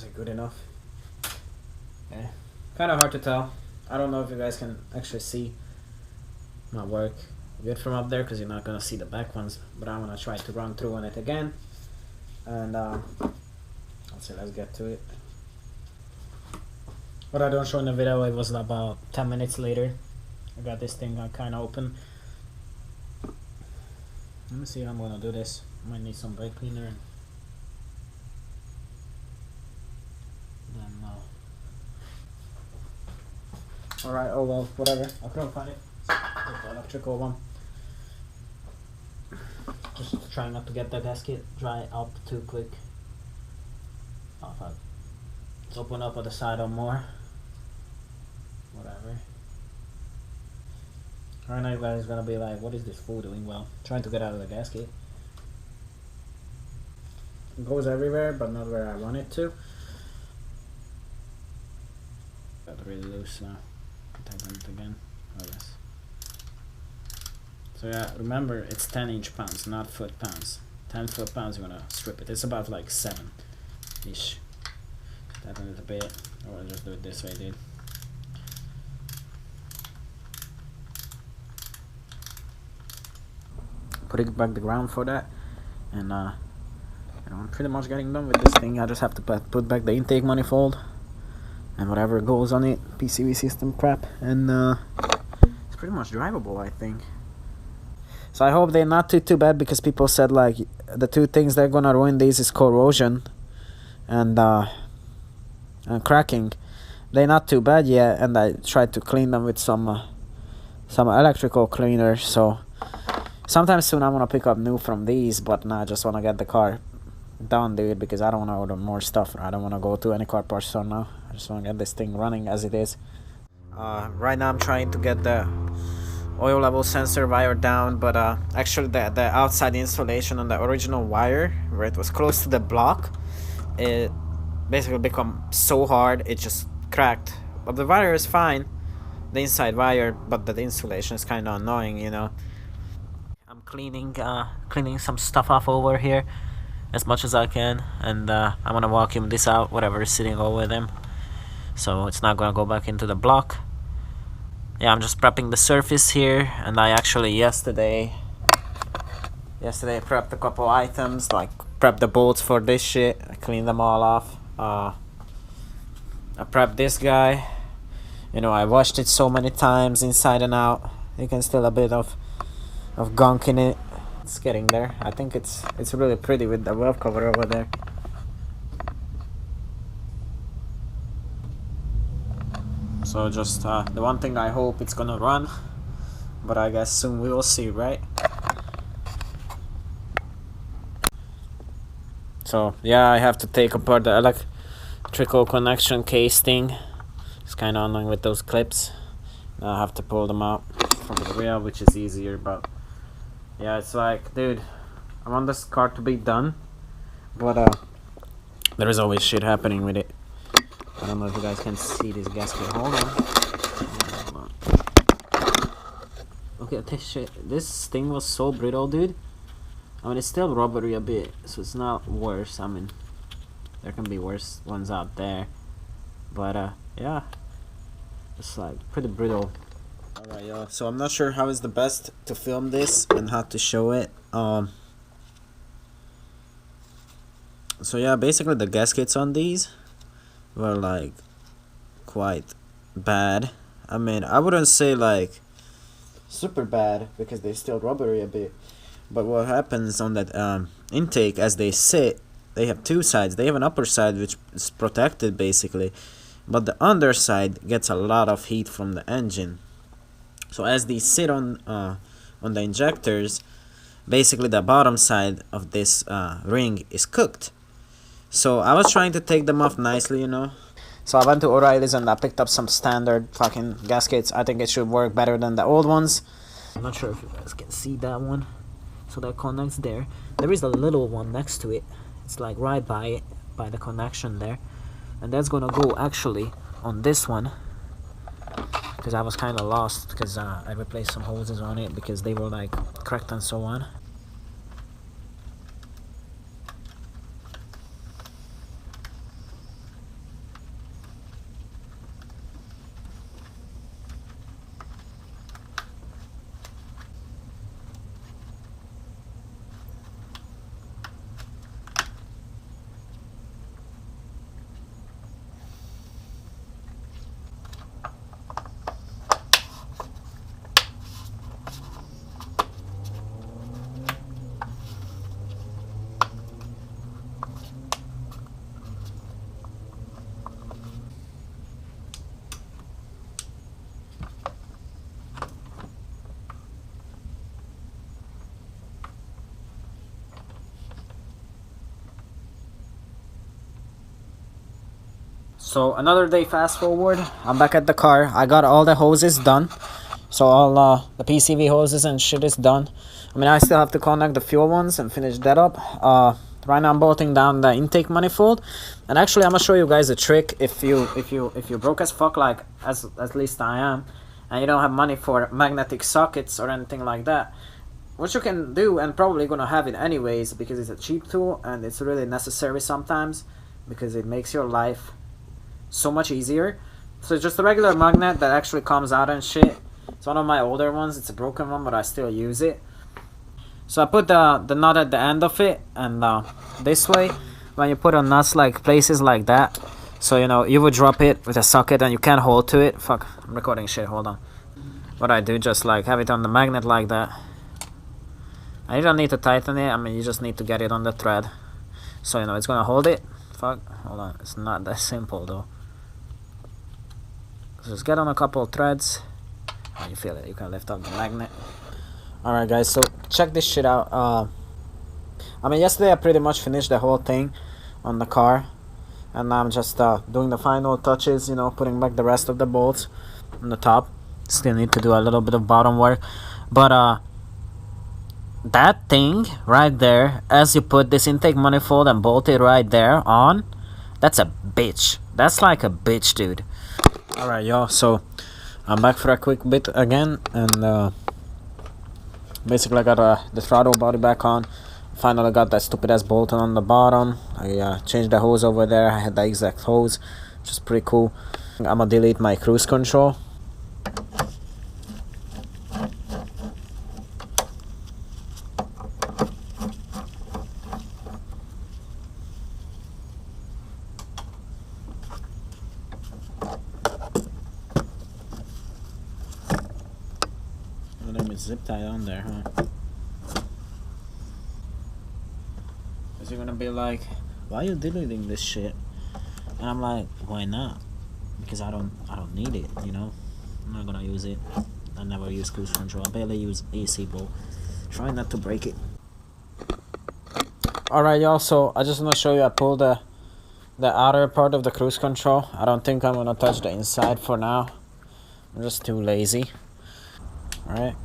it good enough? Yeah, kind of hard to tell. I don't know if you guys can actually see my work good from up there because you're not gonna see the back ones, but I'm gonna try to run through on it again, and let's get to it. What I don't show in the video, it was about 10 minutes later. I got this thing kind of open. Let me see how I'm gonna do this. Might need some brake cleaner. Alright, oh well, whatever. I couldn't find it. The electrical one. Just try not to get the gasket dry up too quick. Let's open up on the side or more. Whatever. Alright, now you guys gonna be like, what is this fool doing? Well, trying to get out of the gasket. It goes everywhere, but not where I want it to. Got really loose now. Tighten it again. Oh yes. So yeah, remember it's 10-inch pounds, not foot pounds. 10 foot pounds, you're gonna strip it. It's about like 7-ish. Tighten it a bit, or I'll just do it this way, dude. Putting back the ground for that, and I'm pretty much getting done with this thing. I just have to put back the intake manifold and whatever goes on it, PCV system crap, and it's pretty much drivable, I think. So I hope they're not too bad, because people said like the two things that are gonna ruin these is corrosion and cracking. They're not too bad yet, and I tried to clean them with some electrical cleaner. So sometime soon I'm gonna pick up new from these, but now I just wanna get the car done, dude, because I don't wanna order more stuff. I don't wanna go to any car parts store now. I just wanna get this thing running as it is. Right now I'm trying to get the oil level sensor wire down, but actually the outside insulation on the original wire, where it was close to the block, it basically become so hard it just cracked. But the wire is fine, the inside wire, but the insulation is kind of annoying, you know. I'm cleaning some stuff off over here as much as I can, and I'm gonna vacuum this out, whatever is sitting over them, so it's not gonna go back into the block. Yeah, I'm just prepping the surface here, and I actually yesterday prepped a couple items, like prepped the bolts for this shit. I cleaned them all off. I prepped this guy. You know, I washed it so many times inside and out. You can still a bit of gunk in it. It's getting there. I think it's really pretty with the Valvecover over there. So just the one thing, I hope it's gonna run, but I guess soon we will see, right? So yeah, I have to take apart the electrical connection case thing. It's kind of annoying with those clips. Now I have to pull them out from the rear, which is easier, but yeah, it's like, dude, I want this car to be done, but there is always shit happening with it. I don't know if you guys can see this gasket. Hold on. Okay, this thing was so brittle, dude. I mean, it's still rubbery a bit, so it's not worse. I mean, there can be worse ones out there, but yeah, it's like pretty brittle. Alright, y'all, so I'm not sure how is the best to film this and how to show it. So yeah, basically the gaskets on these were like quite bad. I mean, I wouldn't say like super bad, because they still rubbery a bit, but what happens on that intake, as they sit, they have two sides. They have an upper side which is protected basically, but the underside gets a lot of heat from the engine. So as these sit on the injectors, basically the bottom side of this ring is cooked. So I was trying to take them off nicely, you know. So I went to O'Reilly's and I picked up some standard fucking gaskets. I think it should work better than the old ones. I'm not sure if you guys can see that one. So that connects there. There is a little one next to it. It's like right by it, by the connection there. And that's gonna go actually on this one, because I was kind of lost, because I replaced some hoses on it because they were like cracked and so on. So another day fast forward, I'm back at the car. I got all the hoses done. So all the PCV hoses and shit is done. I mean, I still have to connect the fuel ones and finish that up. Right now I'm bolting down the intake manifold. And actually I'm gonna show you guys a trick if you broke as fuck, like at least I am, and you don't have money for magnetic sockets or anything like that. What you can do, and probably gonna have it anyways because it's a cheap tool and it's really necessary sometimes because it makes your life so much easier. So it's just a regular magnet that actually comes out and shit. It's one of my older ones. It's a broken one, but I still use it. So I put the nut at the end of it, and this way, when you put on nuts like places like that, so you know you would drop it with a socket and you can't hold to it. Fuck, I'm recording shit. Hold on. What I do, just like have it on the magnet like that. And you don't need to tighten it. I mean, you just need to get it on the thread, so you know it's gonna hold it. Fuck, hold on. It's not that simple though. Just get on a couple of threads. Oh, you feel it. You can lift up the magnet. Alright guys, so check this shit out. I mean, yesterday I pretty much finished the whole thing on the car, and now I'm just doing the final touches, you know, putting back the rest of the bolts on the top. Still need to do a little bit of bottom work, but that thing right there, as you put this intake manifold and bolt it right there on, that's a bitch. That's like a bitch, dude. Alright y'all, so I'm back for a quick bit again, and basically I got the throttle body back on. Finally got that stupid ass bolt on the bottom. I changed the hose over there. I had the exact hose, which is pretty cool. I'm gonna delete my cruise control. Let me zip tie on there, huh? Because you're gonna be like, why are you deleting this shit? And I'm like, why not? Because I don't need it, you know. I'm not gonna use it. I never use cruise control. I barely use AC bolt. Try not to break it. Alright y'all, so I just wanna show you I pulled the outer part of the cruise control. I don't think I'm gonna touch the inside for now. I'm just too lazy. Alright.